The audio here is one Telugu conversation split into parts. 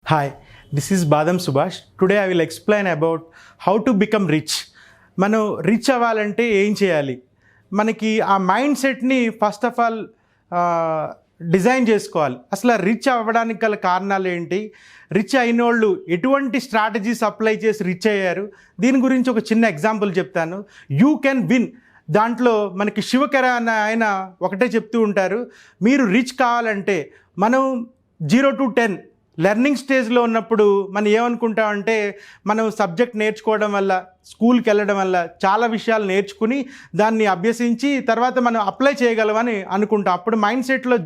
Hi, this is Badam Subhash. Today I will explain about how to become rich. మనం రిచ్ అవ్వాలంటే ఏం చేయాలి, మనకి ఆ మైండ్ సెట్ని ఫస్ట్ ఆఫ్ ఆల్ డిజైన్ చేసుకోవాలి. అసలు రిచ్ అవ్వడానికి గల కారణాలు ఏంటి, రిచ్ అయిన వాళ్ళు ఎటువంటి స్ట్రాటజీస్ అప్లై చేసి రిచ్ అయ్యారు, దీని గురించి ఒక చిన్న ఎగ్జాంపుల్ చెప్తాను. యూ కెన్ విన్ దాంట్లో మనకి శివకర అన్న ఆయన ఒకటే చెప్తూ ఉంటారు, మీరు రిచ్ కావాలంటే మనం 0 to 10 లెర్నింగ్ స్టేజ్లో ఉన్నప్పుడు మనం ఏమనుకుంటామంటే మనం సబ్జెక్ట్ నేర్చుకోవడం వల్ల, స్కూల్కి వెళ్ళడం వల్ల చాలా విషయాలు నేర్చుకుని దాన్ని అభ్యసించి తర్వాత మనం అప్లై చేయగలమని అనుకుంటాం. అప్పుడు మైండ్ సెట్లో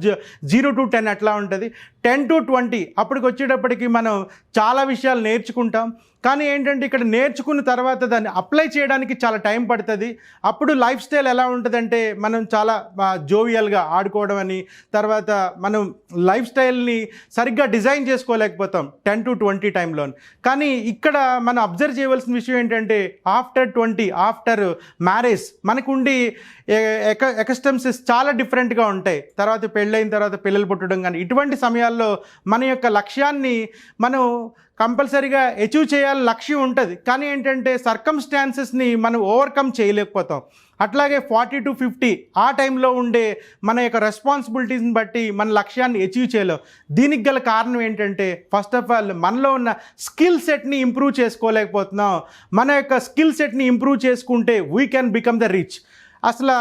0 to 10 ఎట్లా ఉంటుంది, 10 to 20 అప్పటికి వచ్చేటప్పటికి మనం చాలా విషయాలు నేర్చుకుంటాం. కానీ ఏంటంటే ఇక్కడ నేర్చుకున్న తర్వాత దాన్ని అప్లై చేయడానికి చాలా టైం పడుతుంది. అప్పుడు లైఫ్ స్టైల్ ఎలా ఉంటుందంటే మనం చాలా జోవియల్గా ఆడుకోవడం అని, తర్వాత మనం లైఫ్ స్టైల్ని సరిగ్గా డిజైన్ చేసుకోలేకపోతాం 10 to 20 టైంలో. కానీ ఇక్కడ మనం అబ్జర్వ్ చేయవలసిన విషయం ఏంటంటే ఆఫ్టర్ 20, ఆఫ్టర్ మ్యారేజ్ మనకుండి ఎకస్టమ్సెస్ చాలా డిఫరెంట్గా ఉంటాయి. తర్వాత పెళ్ళైన తర్వాత పిల్లలు పుట్టడం కానీ ఇటువంటి సమయాల్లో మన యొక్క లక్ష్యాన్ని మనం కంపల్సరీగా అచీవ్ చేయాలని లక్ష్యం ఉంటుంది. కానీ ఏంటంటే సర్కమ్స్టాన్సెస్ని మనం ఓవర్కమ్ చేయలేకపోతాం. అట్లాగే 40 to 50 ఆ టైంలో ఉండే మన యొక్క రెస్పాన్సిబిలిటీస్ని బట్టి మన లక్ష్యాన్ని అచీవ్ చేయలేం. దీనికి గల కారణం ఏంటంటే ఫస్ట్ ఆఫ్ ఆల్ మనలో ఉన్న స్కిల్ సెట్ని ఇంప్రూవ్ చేసుకోలేకపోతున్నాం. మన యొక్క స్కిల్ సెట్ని ఇంప్రూవ్ చేసుకుంటే we can become the rich. అసలు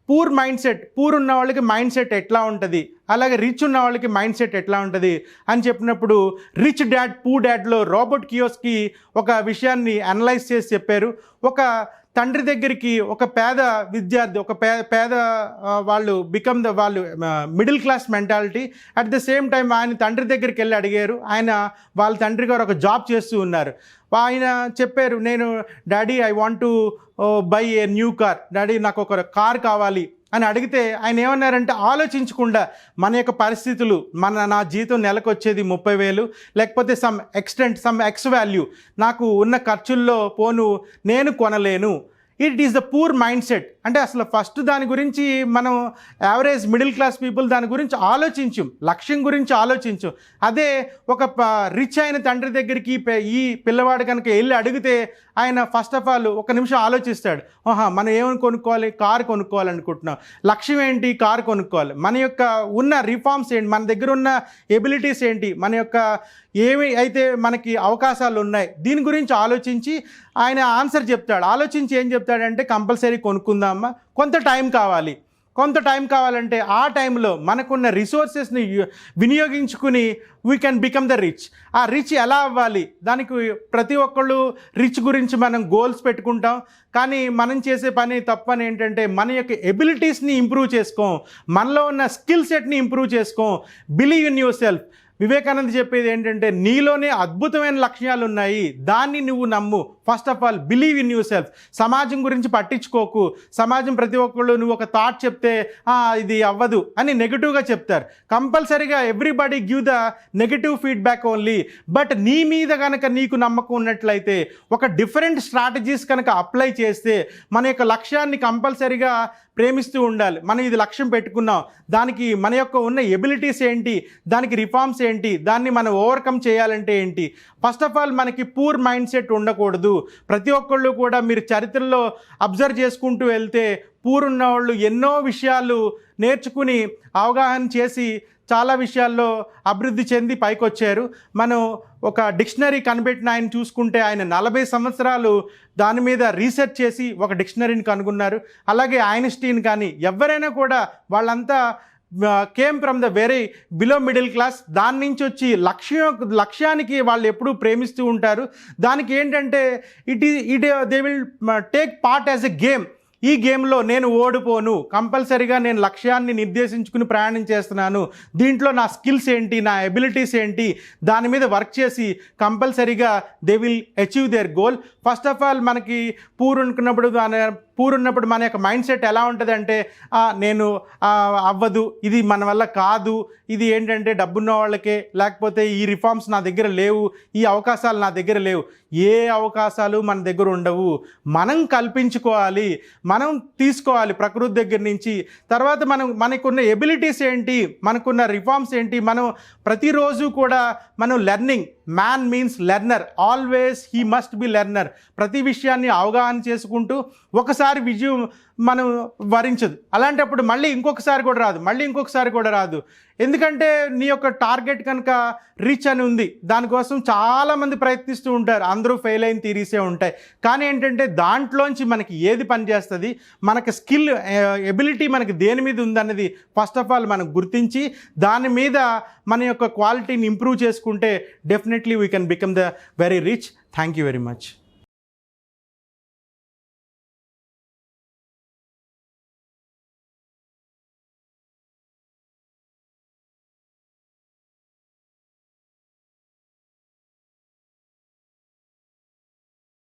పూర్ ఉన్న వాళ్ళకి మైండ్ సెట్ ఎట్లా ఉంటుంది, అలాగే రిచ్ ఉన్న వాళ్ళకి మైండ్ సెట్ ఎట్లా ఉంటుంది అని చెప్పినప్పుడు రిచ్ డాడ్ పూర్ డాడ్లో రాబర్ట్ కియోస్కి ఒక విషయాన్ని అనలైజ్ చేసి చెప్పారు. ఒక తండ్రి దగ్గరికి ఒక పేద విద్యార్థి, ఒక పేద వాళ్ళు వాళ్ళు middle class mentality. At the same time ఆయన తండ్రి దగ్గరికి వెళ్ళి అడిగారు. వాళ్ళ తండ్రి గారు ఒక జాబ్ చేస్తూ ఉన్నారు. ఆయన చెప్పారు, నేను daddy I want to buy a new car, daddy నాకు ఒక కార్ కావాలి అని అడిగితే ఆయన ఏమన్నారంటే ఆలోచించకుండా మన యొక్క పరిస్థితులు, నా జీతం నెలకు వచ్చేది 30,000, లేకపోతే సమ్ ఎక్స్ వాల్యూ, నాకు ఉన్న ఖర్చుల్లో పోను నేను కొనలేను. It is the poor mindset. అంటే అసలు ఫస్ట్ దాని గురించి మనం యావరేజ్ మిడిల్ క్లాస్ పీపుల్ దాని గురించి ఆలోచించం, లక్ష్యం గురించి ఆలోచించం. అదే ఒక రిచ్ అయిన తండ్రి దగ్గరికి ఈ పిల్లవాడు కనుక వెళ్ళి అడిగితే ఆయన ఫస్ట్ ఆఫ్ ఆల్ ఒక నిమిషం ఆలోచిస్తాడు. మనం ఏమని కొనుక్కోవాలి, కారు కొనుక్కోవాలనుకుంటున్నాం, లక్ష్యం ఏంటి, కారు కొనుక్కోవాలి, మన యొక్క ఉన్న రిఫార్మ్స్ ఏంటి, మన దగ్గర ఉన్న ఎబిలిటీస్ ఏంటి, మన యొక్క ఏమి అయితే మనకి అవకాశాలు ఉన్నాయి, దీని గురించి ఆలోచించి ఆయన ఆన్సర్ చెప్తాడు. ఆలోచించి ఏం చెప్తాడంటే కంపల్సరీ కొనుక్కుందామా, కొంత టైం కావాలంటే ఆ టైంలో మనకున్న రిసోర్సెస్ని వినియోగించుకుని we can become the rich. ఆ రిచ్ ఎలా అవ్వాలి, దానికి ప్రతి ఒక్కళ్ళు రిచ్ గురించి మనం గోల్స్ పెట్టుకుంటాం. కానీ మనం చేసే పని తప్పని ఏంటంటే మన యొక్క ఎబిలిటీస్ని ఇంప్రూవ్ చేసుకోం, మనలో ఉన్న స్కిల్ సెట్ని ఇంప్రూవ్ చేసుకోం. Believe in yourself. Vivekananda చెప్పేది ఏంటంటే నీలోనే అద్భుతమైన లక్ష్యాలు ఉన్నాయి, దాన్ని నువ్వు నమ్ము. First of all believe in yourself. సమాజం గురించి పట్టించుకోకు. సమాజం ప్రతి ఒక్కళ్ళు నువ్వు ఒక థాట్ చెప్తే ఇది అవ్వదు అని నెగిటివ్గా చెప్తారు. కంపల్సరీగా everybody give the negative feedback only. But నీ మీద కనుక నీకు నమ్మకం ఉన్నట్లయితే ఒక డిఫరెంట్ స్ట్రాటజీస్ కనుక అప్లై చేస్తే మన యొక్క లక్ష్యాన్ని కంపల్సరీగా ప్రేమిస్తూ ఉండాలి. మనం ఇది లక్ష్యం పెట్టుకున్నాం, దానికి మన యొక్క ఉన్న ఎబిలిటీస్ ఏంటి, దానికి రిఫార్మ్స్ ఏంటి, దాన్ని మనం ఓవర్కమ్ చేయాలంటే ఏంటి. ఫస్ట్ ఆఫ్ ఆల్ మనకి పూర్ మైండ్ సెట్ ఉండకూడదు. ప్రతి ఒక్కళ్ళు కూడా మీరు చరిత్రలో అబ్జర్వ్ చేసుకుంటూ వెళ్తే పూర్ ఉన్నవాళ్ళు ఎన్నో విషయాలు నేర్చుకుని అవగాహన చేసి చాలా విషయాల్లో అభివృద్ధి చెంది పైకొచ్చారు. మనం ఒక డిక్షనరీ కనిపెట్టిన ఆయన చూసుకుంటే ఆయన 40 సంవత్సరాలు దాని మీద రీసెర్చ్ చేసి ఒక డిక్షనరీని కనుగొన్నారు. అలాగే ఐన్స్టీన్ కానీ ఎవరైనా కూడా వాళ్ళంతా came from the very below middle class. దాని నుంచి వచ్చి లక్ష్యానికి వాళ్ళు ఎప్పుడూ ప్రేమిస్తూ ఉంటారు. దానికి ఏంటంటే they will take part as a game. ఈ గేమ్లో నేను ఓడిపోను, కంపల్సరీగా నేను లక్ష్యాన్ని నిర్దేశించుకుని ప్రయాణం చేస్తున్నాను, దీంట్లో నా స్కిల్స్ ఏంటి, నా ఎబిలిటీస్ ఏంటి, దాని మీద వర్క్ చేసి కంపల్సరీగా they will achieve there goal. First of all మనకి పూర్ ఉన్నప్పుడు మన యొక్క మైండ్ సెట్ ఎలా ఉంటుందంటే నేను అవ్వదు, ఇది మన వల్ల కాదు, ఇది ఏంటంటే డబ్బున్న వాళ్ళకే, లేకపోతే ఈ రిఫార్మ్స్ నా దగ్గర లేవు, ఈ అవకాశాలు నా దగ్గర లేవు. ఏ అవకాశాలు మన దగ్గర ఉండవు, మనం కల్పించుకోవాలి. మనం తీసుకోవాలి ప్రకృతి దగ్గర నుంచి. తర్వాత మనకున్న ఎబిలిటీస్ ఏంటి, మనకున్న రిఫార్మ్స్ ఏంటి, మనం ప్రతిరోజు కూడా మనం learning. Man means learner, always he must be learner. ప్రతి విషయాన్ని అవగాహన చేసుకుంటూ ఒకసారి విజయం మనం వరించదు, అలాంటప్పుడు మళ్ళీ ఇంకొకసారి కూడా రాదు. ఎందుకంటే నీ యొక్క టార్గెట్ కనుక రీచ్ అని ఉంది, దానికోసం చాలామంది ప్రయత్నిస్తూ ఉంటారు, అందరూ ఫెయిల్ అయిన థీరీసే ఉంటాయి. కానీ ఏంటంటే దాంట్లోంచి మనకి ఏది పనిచేస్తుంది, మనకి స్కిల్ ఎబిలిటీ మనకి దేని మీద ఉందన్నది ఫస్ట్ ఆఫ్ ఆల్ మనం గుర్తించి దాని మీద మన యొక్క క్వాలిటీని ఇంప్రూవ్ చేసుకుంటే definitely we can become the very rich. Thank you very much.